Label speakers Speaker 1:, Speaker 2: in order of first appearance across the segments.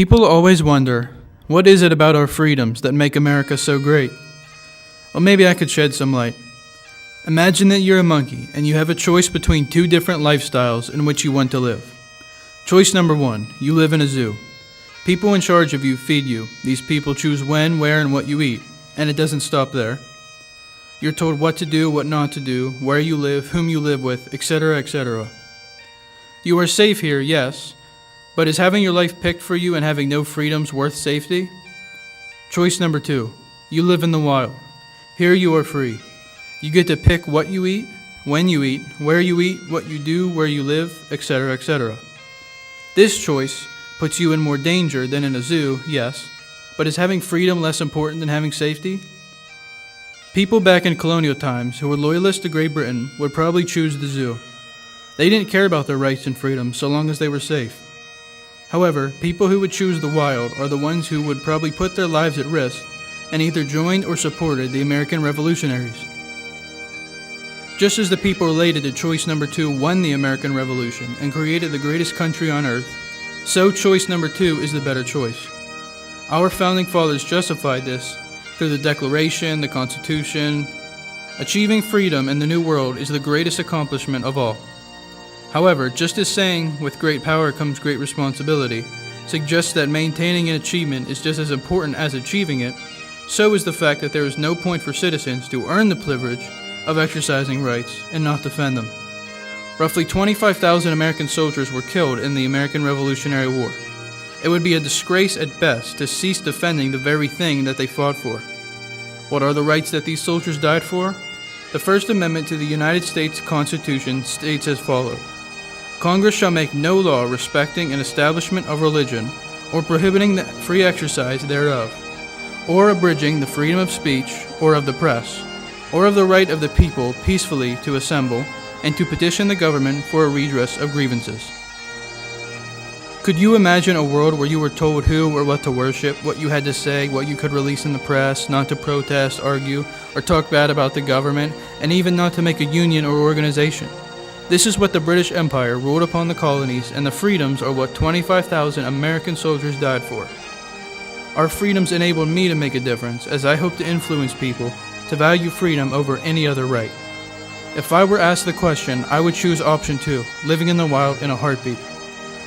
Speaker 1: People always wonder, what is it about our freedoms that make America so great? Well, maybe I could shed some light. Imagine that you're a monkey and you have a choice between two different lifestyles in which you want to live. Choice number one, you live in a zoo. People in charge of you feed you. These people choose when, where, and what you eat, and it doesn't stop there. You're told what to do, what not to do, where you live, whom you live with, etc., etc. You are safe here, yes, but is having your life picked for you and having no freedoms worth safety? Choice number two, you live in the wild. Here you are free. You get to pick what you eat, when you eat, where you eat, what you do, where you live, etc., etc. This choice puts you in more danger than in a zoo, yes, but is having freedom less important than having safety? People back in colonial times who were loyalists to Great Britain would probably choose the zoo. They didn't care about their rights and freedoms so long as they were safe. However, people who would choose the wild are the ones who would probably put their lives at risk and either joined or supported the American revolutionaries. Just as the people related to choice number two won the American Revolution and created the greatest country on earth, so choice number two is the better choice. Our founding fathers justified this through the Declaration, the Constitution. Achieving freedom in the New World is the greatest accomplishment of all. However, just as saying, with great power comes great responsibility, suggests that maintaining an achievement is just as important as achieving it, so is the fact that there is no point for citizens to earn the privilege of exercising rights and not defend them. Roughly 25,000 American soldiers were killed in the American Revolutionary War. It would be a disgrace at best to cease defending the very thing that they fought for. What are the rights that these soldiers died for? The First Amendment to the United States Constitution states as follows: Congress shall make no law respecting an establishment of religion, or prohibiting the free exercise thereof, or abridging the freedom of speech, or of the press, or of the right of the people peacefully to assemble, and to petition the government for a redress of grievances. Could you imagine a world where you were told who or what to worship, what you had to say, what you could release in the press, not to protest, argue, or talk bad about the government, and even not to make a union or organization? This is what the British Empire ruled upon the colonies, and the freedoms are what 25,000 American soldiers died for. Our freedoms enabled me to make a difference, as I hope to influence people to value freedom over any other right. If I were asked the question, I would choose option 2, living in the wild in a heartbeat.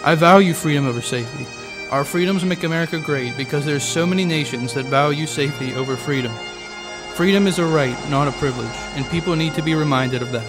Speaker 1: I value freedom over safety. Our freedoms make America great because there's so many nations that value safety over freedom. Freedom is a right, not a privilege, and people need to be reminded of that.